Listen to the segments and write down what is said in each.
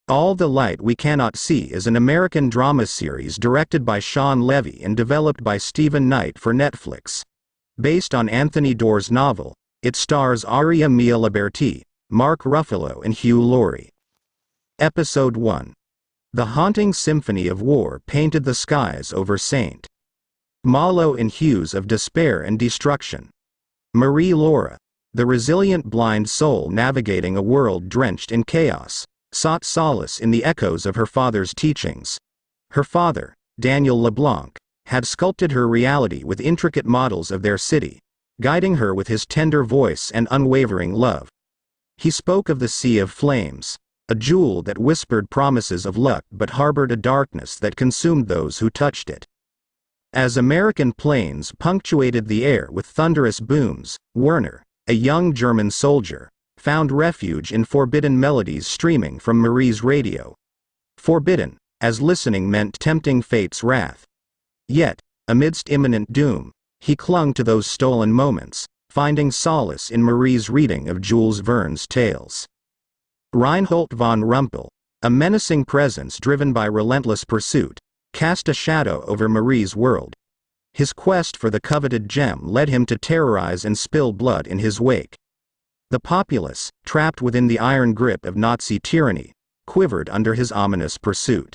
All the Light We Cannot See is an American drama series directed by Shawn Levy and developed by Stephen Knight for Netflix. Based on Anthony Doerr's novel, it stars Aria Mia Liberti, Mark Ruffalo and Hugh Laurie. Episode 1. The haunting symphony of war painted the skies over St. Malo in hues of despair and destruction. Marie-Laure, the resilient blind soul navigating a world drenched in chaos, sought solace in the echoes of her father's teachings. Her father, Daniel LeBlanc, had sculpted her reality with intricate models of their city, guiding her with his tender voice and unwavering love. He spoke of the Sea of Flames, a jewel that whispered promises of luck but harbored a darkness that consumed those who touched it. As American planes punctuated the air with thunderous booms, Werner, a young German soldier, found refuge in forbidden melodies streaming from Marie's radio. Forbidden, as listening meant tempting fate's wrath. Yet, amidst imminent doom, he clung to those stolen moments, finding solace in Marie's reading of Jules Verne's tales. Reinhold von Rumpel, a menacing presence driven by relentless pursuit, cast a shadow over Marie's world. His quest for the coveted gem led him to terrorize and spill blood in his wake. The populace, trapped within the iron grip of Nazi tyranny, quivered under his ominous pursuit.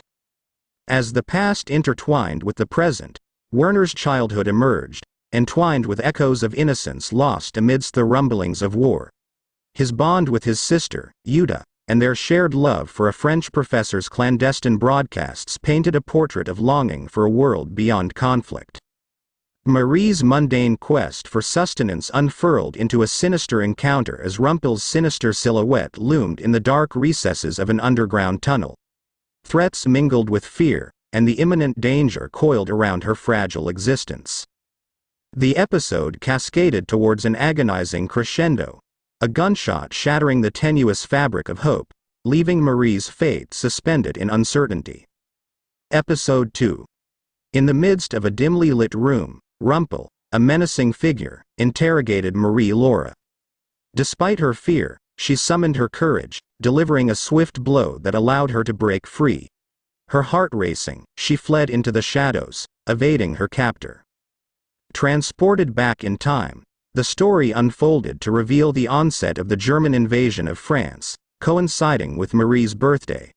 As the past intertwined with the present, Werner's childhood emerged, entwined with echoes of innocence lost amidst the rumblings of war. His bond with his sister, Yuda, and their shared love for a French professor's clandestine broadcasts painted a portrait of longing for a world beyond conflict. Marie's mundane quest for sustenance unfurled into a sinister encounter as Rumpel's sinister silhouette loomed in the dark recesses of an underground tunnel. Threats mingled with fear, and the imminent danger coiled around her fragile existence. The episode cascaded towards an agonizing crescendo, a gunshot shattering the tenuous fabric of hope, leaving Marie's fate suspended in uncertainty. Episode 2. In the midst of a dimly lit room, Rumpel, a menacing figure, interrogated Marie-Laure. Despite her fear, she summoned her courage, delivering a swift blow that allowed her to break free. Her heart racing, she fled into the shadows, evading her captor. Transported back in time, the story unfolded to reveal the onset of the German invasion of France, coinciding with Marie's birthday.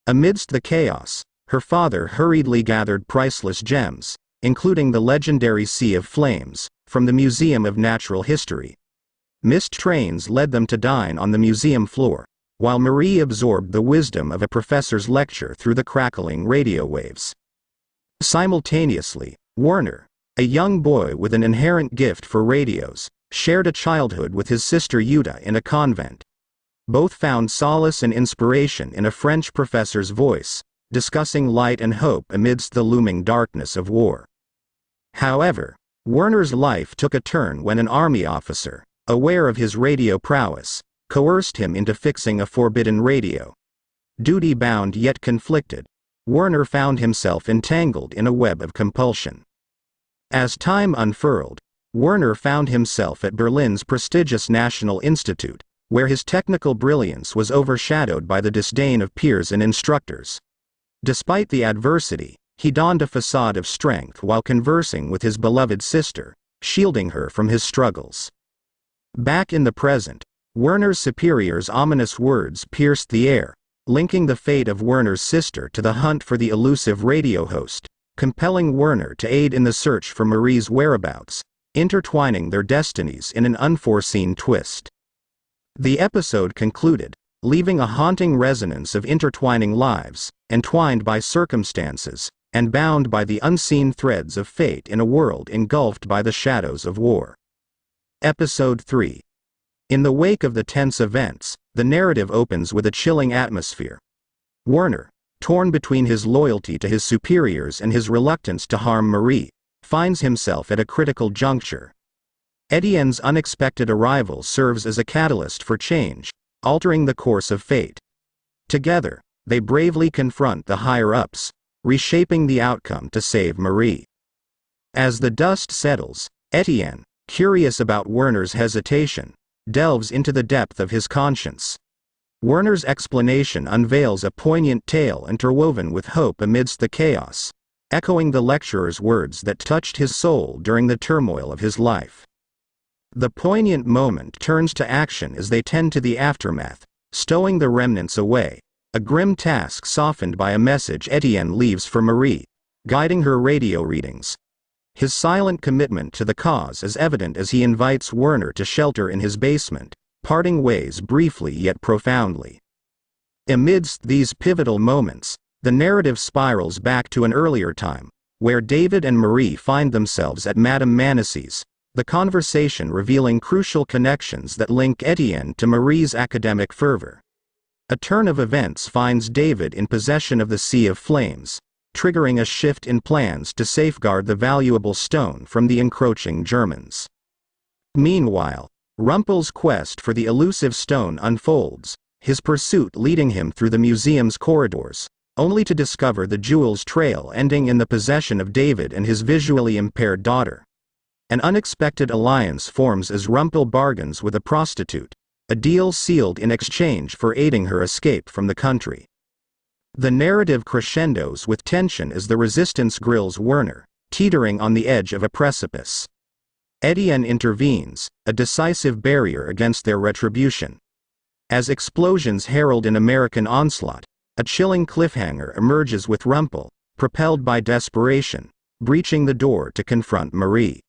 Amidst the chaos, her father hurriedly gathered priceless gems, including the legendary Sea of Flames, from the Museum of Natural History. Missed trains led them to dine on the museum floor, while Marie absorbed the wisdom of a professor's lecture through the crackling radio waves. Simultaneously, Werner, a young boy with an inherent gift for radios, shared a childhood with his sister Yuda in a convent. Both found solace and inspiration in a French professor's voice, discussing light and hope amidst the looming darkness of war. However, Werner's life took a turn when an army officer, aware of his radio prowess, coerced him into fixing a forbidden radio. Duty-bound yet conflicted, Werner found himself entangled in a web of compulsion. As time unfurled, Werner found himself at Berlin's prestigious National Institute, where his technical brilliance was overshadowed by the disdain of peers and instructors. Despite the adversity, he donned a facade of strength while conversing with his beloved sister, shielding her from his struggles. Back in the present, Werner's superior's ominous words pierced the air, linking the fate of Werner's sister to the hunt for the elusive radio host, compelling Werner to aid in the search for Marie's whereabouts, intertwining their destinies in an unforeseen twist. The episode concluded, leaving a haunting resonance of intertwining lives, entwined by circumstances, and bound by the unseen threads of fate in a world engulfed by the shadows of war. Episode 3. In the wake of the tense events, the narrative opens with a chilling atmosphere. Werner, torn between his loyalty to his superiors and his reluctance to harm Marie, finds himself at a critical juncture. Etienne's unexpected arrival serves as a catalyst for change, altering the course of fate. Together, they bravely confront the higher-ups, reshaping the outcome to save Marie. As the dust settles, Etienne, curious about Werner's hesitation, delves into the depth of his conscience. Werner's explanation unveils a poignant tale interwoven with hope amidst the chaos, echoing the lecturer's words that touched his soul during the turmoil of his life. The poignant moment turns to action as they tend to the aftermath, stowing the remnants away, a grim task softened by a message Etienne leaves for Marie, guiding her radio readings. His silent commitment to the cause is evident as he invites Werner to shelter in his basement, parting ways briefly yet profoundly. Amidst these pivotal moments, the narrative spirals back to an earlier time, where David and Marie find themselves at Madame Manassy's, the conversation revealing crucial connections that link Etienne to Marie's academic fervor. A turn of events finds David in possession of the Sea of Flames, triggering a shift in plans to safeguard the valuable stone from the encroaching Germans. Meanwhile, Rumpel's quest for the elusive stone unfolds, his pursuit leading him through the museum's corridors, only to discover the jewel's trail ending in the possession of David and his visually impaired daughter. An unexpected alliance forms as Rumpel bargains with a prostitute, a deal sealed in exchange for aiding her escape from the country. The narrative crescendos with tension as the resistance grills Werner, teetering on the edge of a precipice. Etienne intervenes, a decisive barrier against their retribution. As explosions herald an American onslaught, a chilling cliffhanger emerges with Rumpel, propelled by desperation, breaching the door to confront Marie.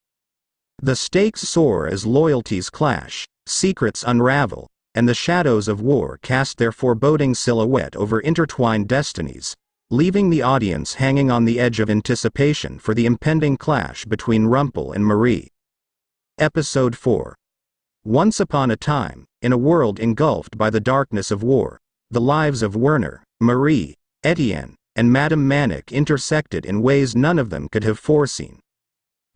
The stakes soar as loyalties clash, secrets unravel, and the shadows of war cast their foreboding silhouette over intertwined destinies, leaving the audience hanging on the edge of anticipation for the impending clash between Rumpel and Marie. Episode 4. Once upon a time, in a world engulfed by the darkness of war, the lives of Werner, Marie, Etienne, and Madame Manic intersected in ways none of them could have foreseen.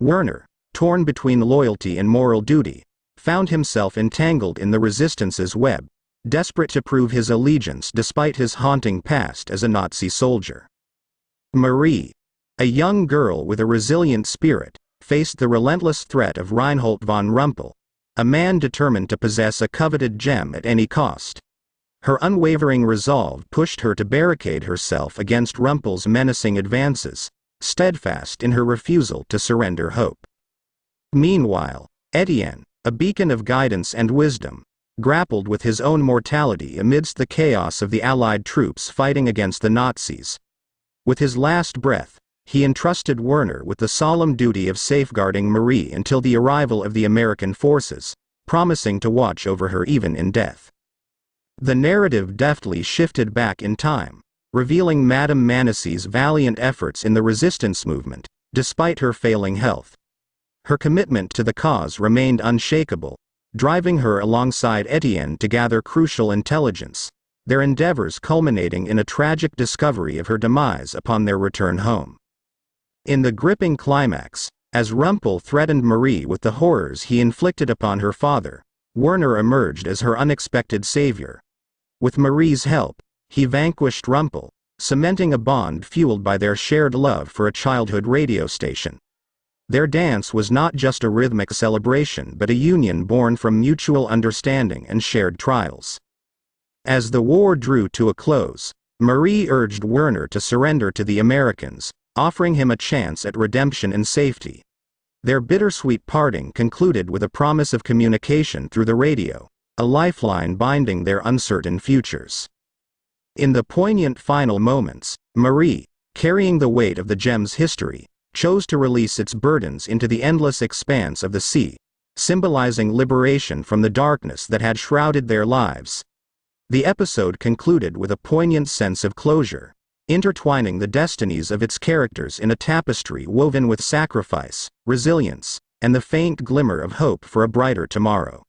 Werner, torn between loyalty and moral duty, found himself entangled in the resistance's web, desperate to prove his allegiance despite his haunting past as a Nazi soldier. Marie, a young girl with a resilient spirit, faced the relentless threat of Reinhold von Rumpel, a man determined to possess a coveted gem at any cost. Her unwavering resolve pushed her to barricade herself against Rumpel's menacing advances, steadfast in her refusal to surrender hope. Meanwhile, Etienne, a beacon of guidance and wisdom, grappled with his own mortality amidst the chaos of the Allied troops fighting against the Nazis. With his last breath, he entrusted Werner with the solemn duty of safeguarding Marie until the arrival of the American forces, promising to watch over her even in death. The narrative deftly shifted back in time, revealing Madame Manassy's valiant efforts in the resistance movement, despite her failing health. Her commitment to the cause remained unshakable, driving her alongside Etienne to gather crucial intelligence, their endeavors culminating in a tragic discovery of her demise upon their return home. In the gripping climax, as Rumpel threatened Marie with the horrors he inflicted upon her father, Werner emerged as her unexpected savior. With Marie's help, he vanquished Rumpel, cementing a bond fueled by their shared love for a childhood radio station. Their dance was not just a rhythmic celebration but a union born from mutual understanding and shared trials. As the war drew to a close, Marie urged Werner to surrender to the Americans, offering him a chance at redemption and safety. Their bittersweet parting concluded with a promise of communication through the radio, a lifeline binding their uncertain futures. In the poignant final moments, Marie, carrying the weight of the gem's history, chose to release its burdens into the endless expanse of the sea, symbolizing liberation from the darkness that had shrouded their lives. The episode concluded with a poignant sense of closure, intertwining the destinies of its characters in a tapestry woven with sacrifice, resilience, and the faint glimmer of hope for a brighter tomorrow.